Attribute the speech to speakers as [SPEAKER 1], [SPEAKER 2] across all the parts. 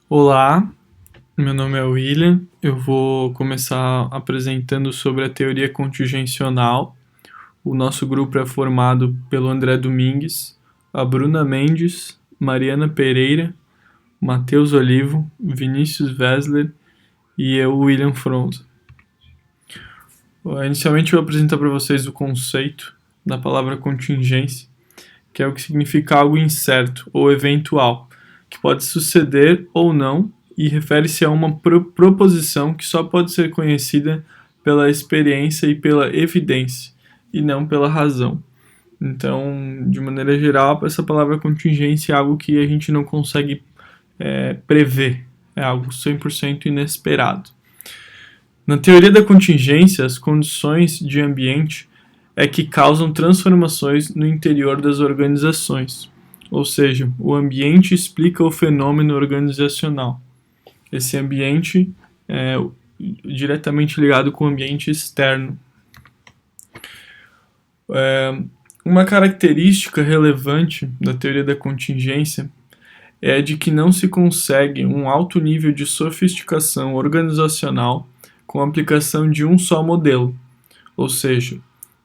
[SPEAKER 1] Olá, meu nome é William. Eu vou começar apresentando sobre a teoria contingencial. O nosso grupo é formado pelo André Domingues, a Bruna Mendes, Mariana Pereira, Matheus Olivo, Vinícius Wessler e eu, William Fronza. Inicialmente eu vou apresentar para vocês o conceito da palavra contingência, que é o que significa algo incerto ou eventual, que pode suceder ou não, e refere-se a uma proposição que só pode ser conhecida pela experiência e pela evidência, e não pela razão. Então, de maneira geral, essa palavra contingência é algo que a gente não consegue prever, é algo 100% inesperado. Na teoria da contingência, as condições de ambiente é que causam transformações no interior das organizações, ou seja, o ambiente explica o fenômeno organizacional. Esse ambiente é diretamente ligado com o ambiente externo. Uma característica relevante da teoria da contingência é de que não se consegue um alto nível de sofisticação organizacional com a aplicação de um só modelo, ou seja,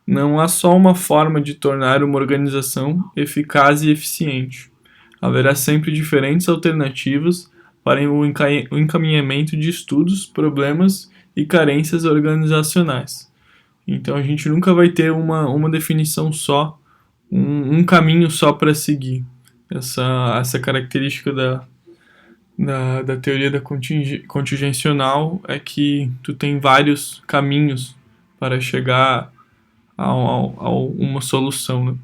[SPEAKER 1] não há só uma forma de tornar uma organização eficaz e eficiente. Haverá sempre diferentes alternativas para o encaminhamento de estudos, problemas e carências organizacionais. Então a gente nunca vai ter uma definição só, um caminho só para seguir. Essa característica da teoria da contingencional é que tu tem vários caminhos para chegar a uma solução. Né?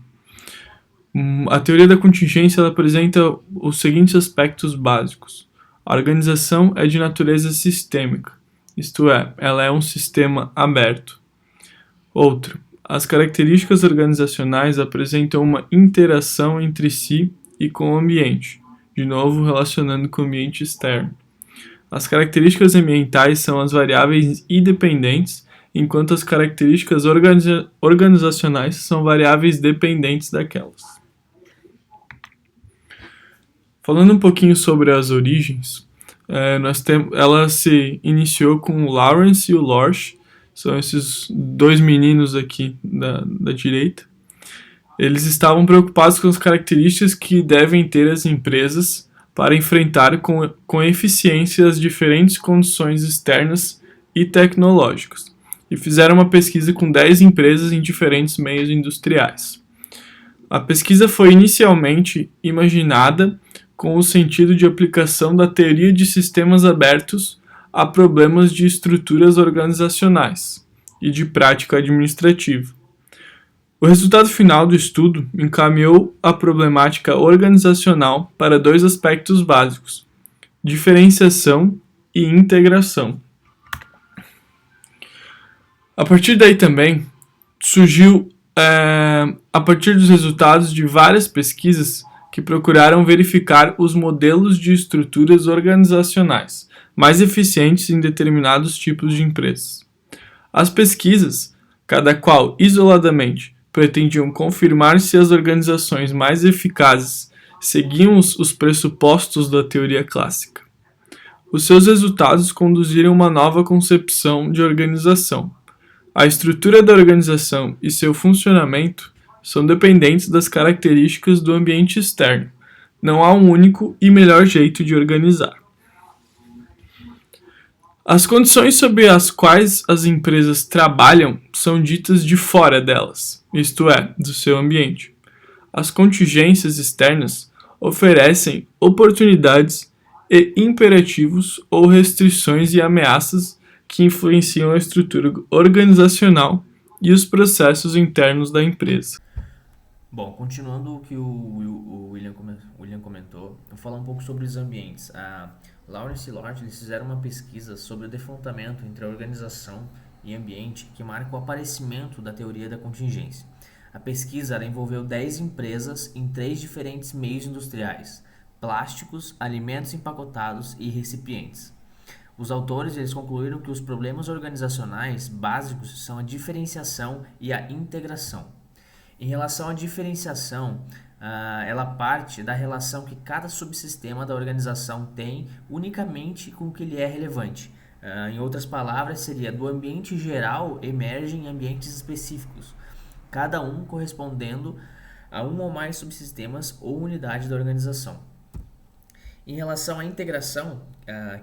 [SPEAKER 1] A teoria da contingência ela apresenta os seguintes aspectos básicos. A organização é de natureza sistêmica, isto é, ela é um sistema aberto. Outro, as características organizacionais apresentam uma interação entre si e com o ambiente, de novo relacionando com o ambiente externo. As características ambientais são as variáveis independentes, enquanto as características organizacionais são variáveis dependentes daquelas. Falando um pouquinho sobre as origens, ela se iniciou com o Lawrence e o Lorsch, são esses dois meninos aqui da direita. Eles estavam preocupados com as características que devem ter as empresas para enfrentar com eficiência as diferentes condições externas e tecnológicas, e fizeram uma pesquisa com 10 empresas em diferentes meios industriais. A pesquisa foi inicialmente imaginada com o sentido de aplicação da teoria de sistemas abertos a problemas de estruturas organizacionais e de prática administrativa. O resultado final do estudo encaminhou a problemática organizacional para dois aspectos básicos: diferenciação e integração. A partir daí também surgiu, a partir dos resultados de várias pesquisas que procuraram verificar os modelos de estruturas organizacionais mais eficientes em determinados tipos de empresas. As pesquisas, cada qual isoladamente, pretendiam confirmar se as organizações mais eficazes seguiam os pressupostos da teoria clássica. Os seus resultados conduziram a uma nova concepção de organização. A estrutura da organização e seu funcionamento são dependentes das características do ambiente externo. Não há um único e melhor jeito de organizar. As condições sob as quais as empresas trabalham são ditas de fora delas, isto é, do seu ambiente. As contingências externas oferecem oportunidades e imperativos ou restrições e ameaças que influenciam a estrutura organizacional e os processos internos da empresa.
[SPEAKER 2] Bom, continuando o que o William comentou, eu vou falar um pouco sobre os ambientes. A Lawrence e Lorsch eles fizeram uma pesquisa sobre o defrontamento entre a organização e ambiente que marca o aparecimento da teoria da contingência. A pesquisa ela envolveu 10 empresas em 3 diferentes meios industriais: plásticos, alimentos empacotados e recipientes. Os autores eles concluíram que os problemas organizacionais básicos são a diferenciação e a integração. Em relação à diferenciação, ela parte da relação que cada subsistema da organização tem unicamente com o que lhe é relevante. Em outras palavras, seria do ambiente geral emergem ambientes específicos, cada um correspondendo a um ou mais subsistemas ou unidade da organização. Em relação à integração,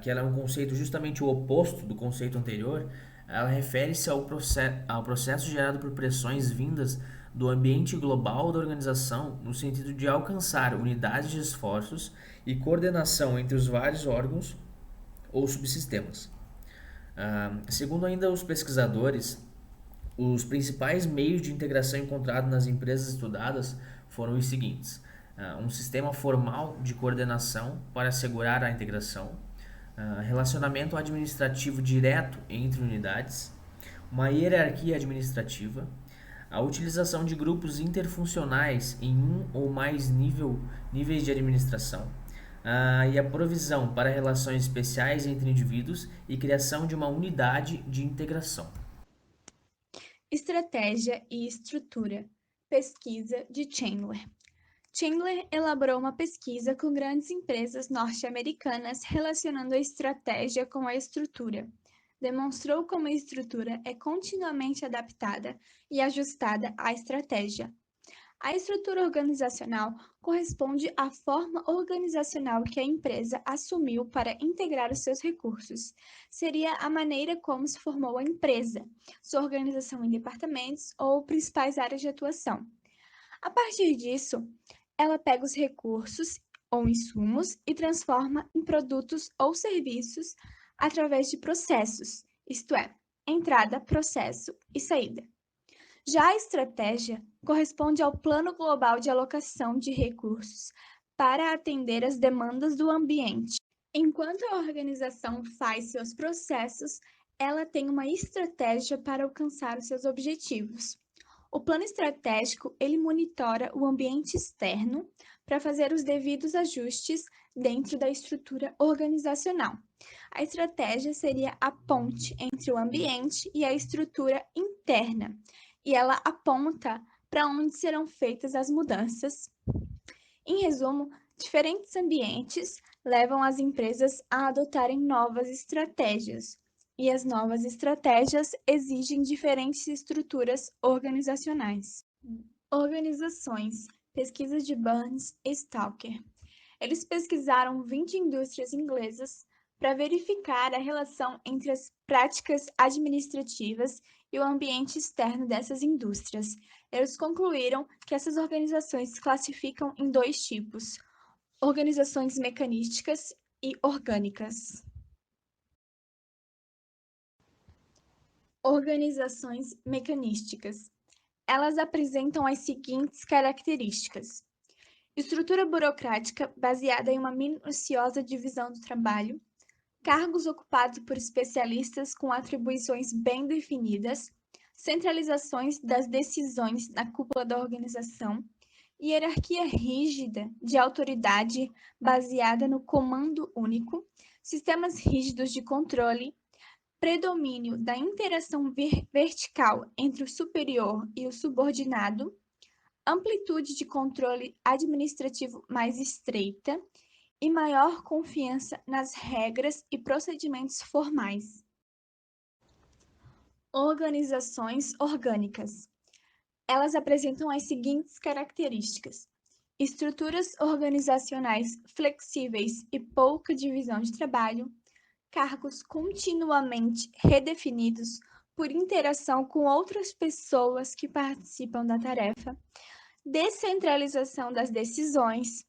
[SPEAKER 2] que ela é um conceito justamente o oposto do conceito anterior, ela refere-se ao processo gerado por pressões vindas do ambiente global da organização no sentido de alcançar unidades de esforços e coordenação entre os vários órgãos ou subsistemas. Segundo ainda os pesquisadores, os principais meios de integração encontrados nas empresas estudadas foram os seguintes: um sistema formal de coordenação para assegurar a integração, relacionamento administrativo direto entre unidades, uma hierarquia administrativa, a utilização de grupos interfuncionais em um ou mais níveis de administração, e a provisão para relações especiais entre indivíduos e criação de uma unidade de integração.
[SPEAKER 3] Estratégia e estrutura. Pesquisa de Chandler. Chandler elaborou uma pesquisa com grandes empresas norte-americanas relacionando a estratégia com a estrutura. Demonstrou como a estrutura é continuamente adaptada e ajustada à estratégia. A estrutura organizacional corresponde à forma organizacional que a empresa assumiu para integrar os seus recursos. Seria a maneira como se formou a empresa, sua organização em departamentos ou principais áreas de atuação. A partir disso, ela pega os recursos ou insumos e transforma em produtos ou serviços através de processos, isto é, entrada, processo e saída. Já a estratégia corresponde ao plano global de alocação de recursos para atender às demandas do ambiente. Enquanto a organização faz seus processos, ela tem uma estratégia para alcançar os seus objetivos. O plano estratégico, ele monitora o ambiente externo para fazer os devidos ajustes dentro da estrutura organizacional. A estratégia seria a ponte entre o ambiente e a estrutura interna, e ela aponta para onde serão feitas as mudanças. Em resumo, diferentes ambientes levam as empresas a adotarem novas estratégias, e as novas estratégias exigem diferentes estruturas organizacionais. Organizações. Pesquisa de Burns e Stalker. Eles pesquisaram 20 indústrias inglesas para verificar a relação entre as práticas administrativas e o ambiente externo dessas indústrias. Eles concluíram que essas organizações se classificam em dois tipos: organizações mecanísticas e orgânicas. Organizações mecanísticas. Elas apresentam as seguintes características: estrutura burocrática baseada em uma minuciosa divisão do trabalho, cargos ocupados por especialistas com atribuições bem definidas, centralizações das decisões na cúpula da organização, hierarquia rígida de autoridade baseada no comando único, sistemas rígidos de controle, predomínio da interação vertical entre o superior e o subordinado, amplitude de controle administrativo mais estreita e maior confiança nas regras e procedimentos formais. Organizações orgânicas. Elas apresentam as seguintes características: estruturas organizacionais flexíveis e pouca divisão de trabalho, cargos continuamente redefinidos por interação com outras pessoas que participam da tarefa, descentralização das decisões,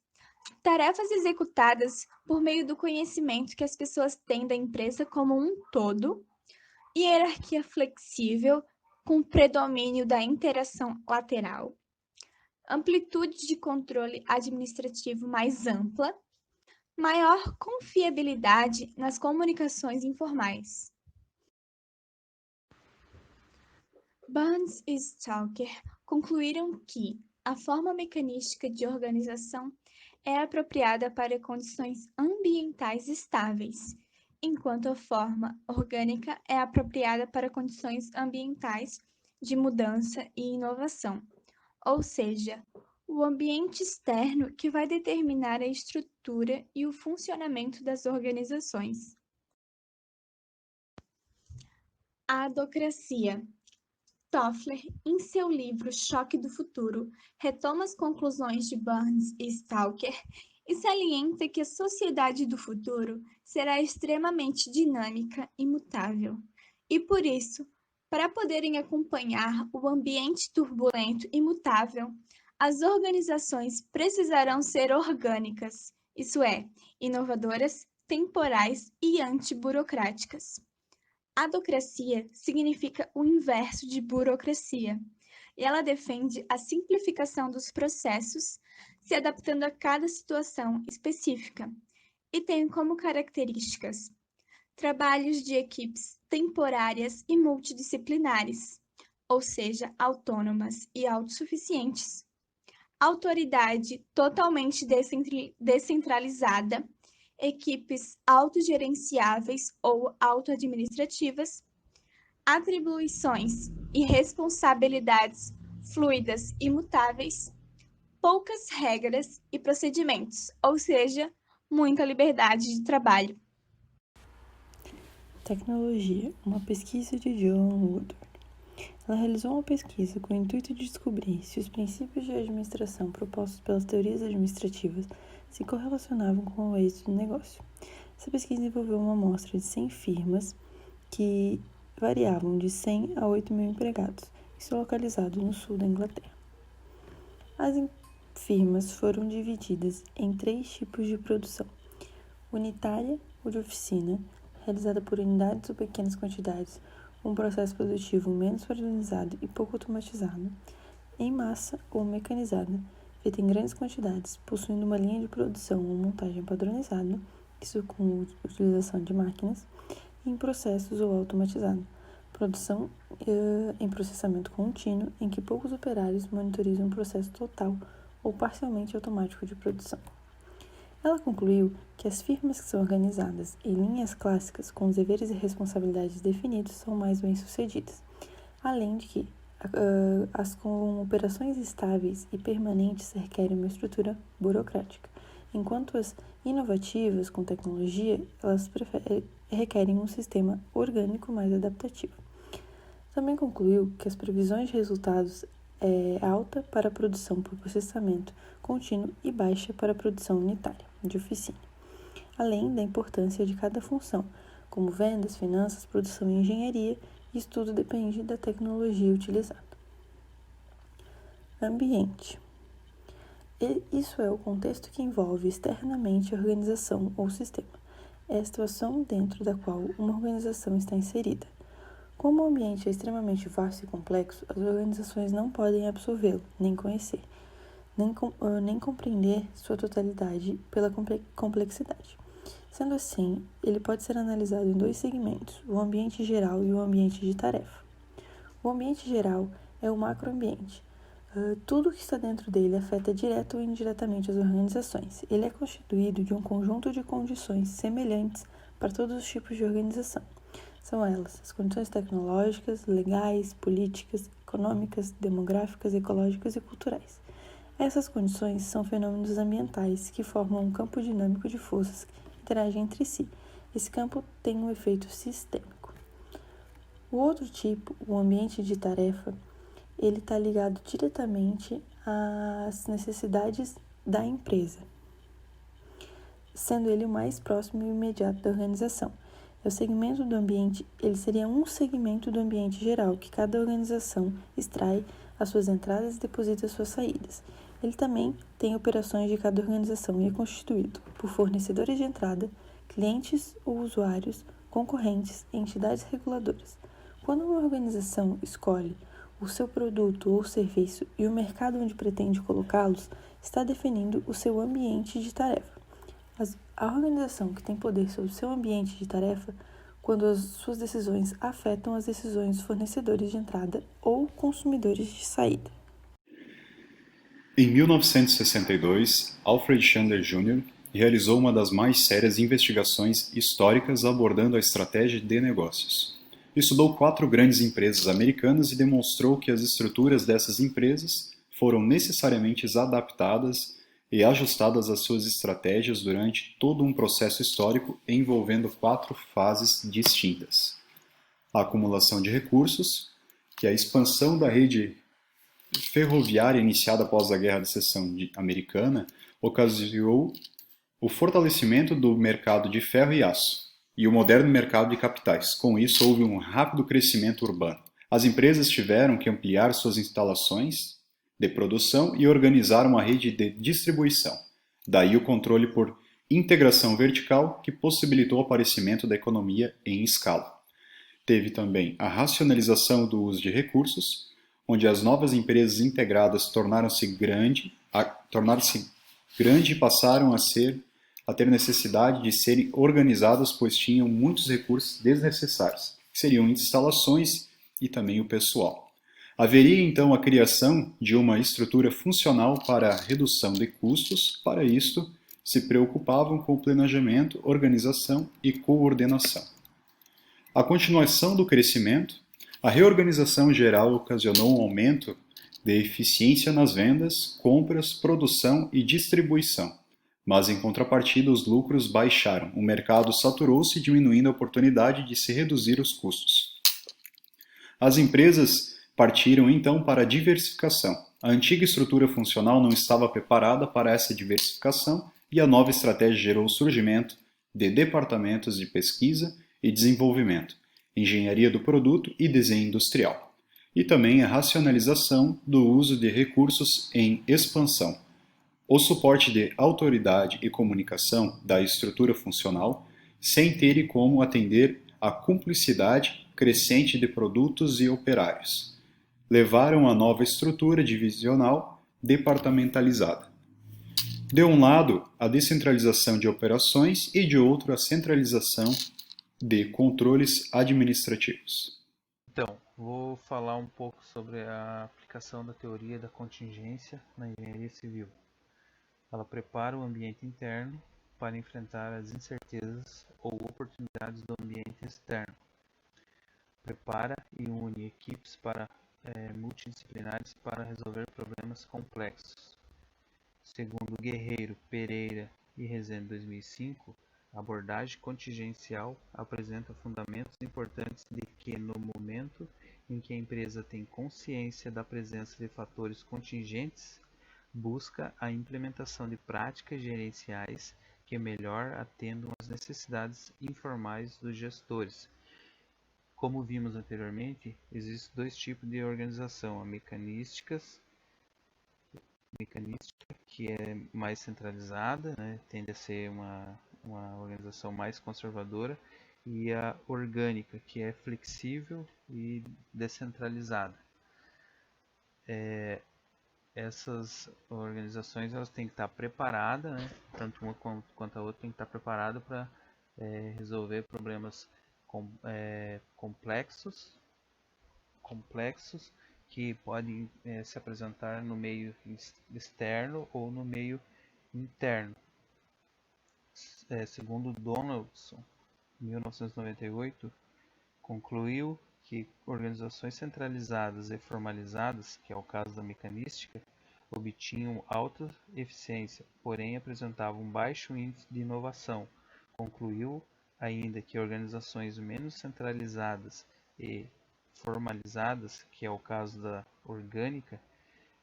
[SPEAKER 3] tarefas executadas por meio do conhecimento que as pessoas têm da empresa como um todo, hierarquia flexível com predomínio da interação lateral, amplitude de controle administrativo mais ampla, maior confiabilidade nas comunicações informais. Burns e Stalker concluíram que a forma mecanística de organização é apropriada para condições ambientais estáveis, enquanto a forma orgânica é apropriada para condições ambientais de mudança e inovação. Ou seja, O ambiente externo que vai determinar a estrutura e o funcionamento das organizações. A adocracia. Toffler, em seu livro Choque do Futuro, retoma as conclusões de Burns e Stalker e salienta que a sociedade do futuro será extremamente dinâmica e mutável. E por isso, para poderem acompanhar o ambiente turbulento e mutável, as organizações precisarão ser orgânicas, isso é, inovadoras, temporais e antiburocráticas. Adocracia significa o inverso de burocracia, e ela defende a simplificação dos processos, se adaptando a cada situação específica, e tem como características trabalhos de equipes temporárias e multidisciplinares, ou seja, autônomas e autossuficientes, autoridade totalmente descentralizada, equipes autogerenciáveis ou autoadministrativas, atribuições e responsabilidades fluidas e mutáveis, poucas regras e procedimentos, ou seja, muita liberdade de trabalho.
[SPEAKER 4] Tecnologia, uma pesquisa de John Woodward. Ela realizou uma pesquisa com o intuito de descobrir se os princípios de administração propostos pelas teorias administrativas se correlacionavam com o êxito do negócio. Essa pesquisa envolveu uma amostra de 100 firmas que variavam de 100 a 8 mil empregados e estão localizados no sul da Inglaterra. As firmas foram divididas em 3 tipos de produção: unitária, ou de oficina, realizada por unidades ou pequenas quantidades, um processo produtivo menos padronizado e pouco automatizado; em massa ou mecanizada, feita em grandes quantidades, possuindo uma linha de produção ou montagem padronizada, isso com utilização de máquinas; e em processos ou automatizado, produção em processamento contínuo, em que poucos operários monitorizam um processo total ou parcialmente automático de produção. Ela concluiu que as firmas que são organizadas em linhas clássicas, com os deveres e responsabilidades definidos, são mais bem-sucedidas, além de que as com operações estáveis e permanentes requerem uma estrutura burocrática, enquanto as inovativas com tecnologia, elas requerem um sistema orgânico mais adaptativo. Também concluiu que as previsões de resultados é alta para a produção por processamento contínuo e baixa para a produção unitária, de oficina, além da importância de cada função, como vendas, finanças, produção e engenharia, e isso tudo depende da tecnologia utilizada. Ambiente. Isso é o contexto que envolve externamente a organização ou sistema. É a situação dentro da qual uma organização está inserida. Como o ambiente é extremamente vasto e complexo, as organizações não podem absorvê-lo, nem conhecer, nem compreender sua totalidade pela complexidade. Sendo assim, ele pode ser analisado em 2 segmentos, o ambiente geral e o ambiente de tarefa. O ambiente geral é o macroambiente. Tudo que está dentro dele afeta direta ou indiretamente as organizações. Ele é constituído de um conjunto de condições semelhantes para todos os tipos de organização. São elas as condições tecnológicas, legais, políticas, econômicas, demográficas, ecológicas e culturais. Essas condições são fenômenos ambientais que formam um campo dinâmico de forças que interagem entre si. Esse campo tem um efeito sistêmico. O outro tipo, o ambiente de tarefa, ele está ligado diretamente às necessidades da empresa, sendo ele o mais próximo e imediato da organização. O segmento do ambiente, ele seria um segmento do ambiente geral, que cada organização extrai as suas entradas e deposita as suas saídas. Ele também tem operações de cada organização e é constituído por fornecedores de entrada, clientes ou usuários, concorrentes e entidades reguladoras. Quando uma organização escolhe o seu produto ou serviço e o mercado onde pretende colocá-los, está definindo o seu ambiente de tarefa. A organização que tem poder sobre o seu ambiente de tarefa quando as suas decisões afetam as decisões dos fornecedores de entrada ou consumidores de saída.
[SPEAKER 5] Em 1962, Alfred Chandler Jr. realizou uma das mais sérias investigações históricas abordando a estratégia de negócios. Estudou 4 grandes empresas americanas e demonstrou que as estruturas dessas empresas foram necessariamente adaptadas e ajustadas às suas estratégias durante todo um processo histórico envolvendo 4 fases distintas: a acumulação de recursos, que é a expansão da rede ferroviária iniciada após a Guerra de Seção Americana ocasionou o fortalecimento do mercado de ferro e aço e o moderno mercado de capitais. Com isso, houve um rápido crescimento urbano. As empresas tiveram que ampliar suas instalações de produção e organizar uma rede de distribuição. Daí o controle por integração vertical, que possibilitou o aparecimento da economia em escala. Teve também a racionalização do uso de recursos, onde as novas empresas integradas tornaram-se grande e passaram a ter necessidade de serem organizadas, pois tinham muitos recursos desnecessários, que seriam instalações e também o pessoal. Haveria então a criação de uma estrutura funcional para a redução de custos. Para isto, se preocupavam com o planejamento, organização e coordenação. A continuação do crescimento, a reorganização geral ocasionou um aumento de eficiência nas vendas, compras, produção e distribuição. Mas, em contrapartida, os lucros baixaram. O mercado saturou-se, diminuindo a oportunidade de se reduzir os custos. As empresas partiram, então, para a diversificação. A antiga estrutura funcional não estava preparada para essa diversificação e a nova estratégia gerou o surgimento de departamentos de pesquisa e desenvolvimento, engenharia do produto e desenho industrial. E também a racionalização do uso de recursos em expansão. O suporte de autoridade e comunicação da estrutura funcional, sem ter como atender à cumplicidade crescente de produtos e operários, levaram a nova estrutura divisional departamentalizada. De um lado, a descentralização de operações e de outro, a centralização de controles administrativos.
[SPEAKER 6] Então, vou falar um pouco sobre a aplicação da teoria da contingência na engenharia civil. Ela prepara o ambiente interno para enfrentar as incertezas ou oportunidades do ambiente externo. Prepara e une equipes multidisciplinares para resolver problemas complexos. Segundo Guerreiro, Pereira e Rezende 2005, a abordagem contingencial apresenta fundamentos importantes de que, no momento em que a empresa tem consciência da presença de fatores contingentes, busca a implementação de práticas gerenciais que melhor atendam às necessidades informais dos gestores. Como vimos anteriormente, existem 2 tipos de organização: a mecanística, que é mais centralizada, né, tende a ser uma organização mais conservadora, e a orgânica, que é flexível e descentralizada. Essas organizações elas têm que estar preparadas, né, tanto uma quanto a outra tem que estar preparada para resolver problemas complexos que podem se apresentar no meio externo ou no meio interno. Segundo Donaldson, 1998, concluiu que organizações centralizadas e formalizadas, que é o caso da mecanística, obtinham alta eficiência, porém apresentavam um baixo índice de inovação. Concluiu ainda que organizações menos centralizadas e formalizadas, que é o caso da orgânica,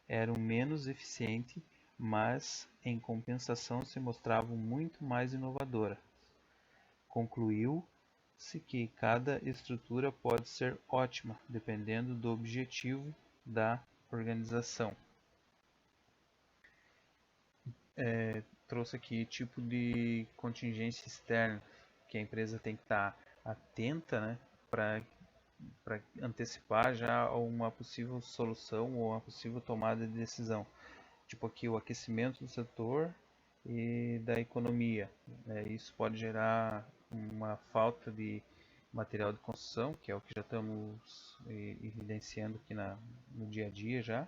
[SPEAKER 6] eram menos eficientes, mas em compensação se mostravam muito mais inovadoras. Concluiu-se que cada estrutura pode ser ótima, dependendo do objetivo da organização. Trouxe aqui tipo de contingência externa, que a empresa tem que estar atenta, né, para antecipar já uma possível solução ou uma possível tomada de decisão. Tipo aqui o aquecimento do setor e da economia. Isso pode gerar uma falta de material de construção, que é o que já estamos evidenciando aqui no dia a dia já.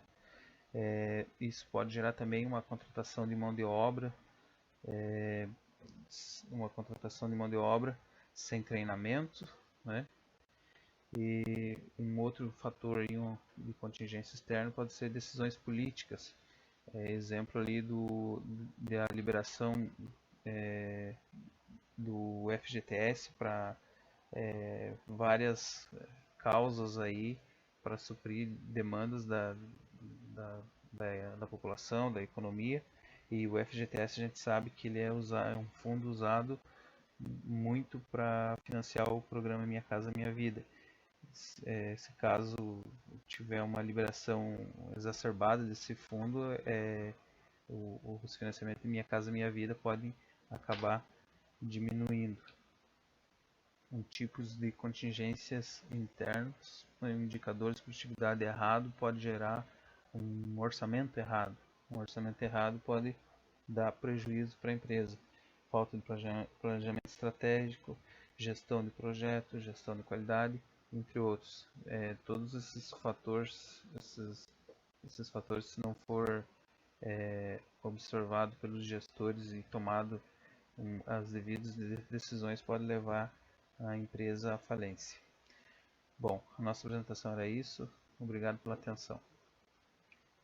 [SPEAKER 6] Isso pode gerar também uma contratação de mão de obra, sem treinamento, né? E um outro fator aí, de contingência externa pode ser decisões políticas. Exemplo ali da liberação do FGTS para várias causas aí para suprir demandas da população, da economia. E o FGTS a gente sabe que ele é um fundo usado muito para financiar o programa Minha Casa Minha Vida. Se caso tiver uma liberação exacerbada desse fundo, os financiamentos de Minha Casa Minha Vida podem acabar diminuindo. Tipos de contingências internos, indicadores de produtividade errado pode gerar um orçamento errado. Um orçamento errado pode dar prejuízo para a empresa. Falta de planejamento estratégico, gestão de projetos, gestão de qualidade, entre outros. Todos esses fatores, se não for observado pelos gestores e tomado as devidas decisões, pode levar a empresa à falência. Bom, a nossa apresentação era isso. Obrigado pela atenção.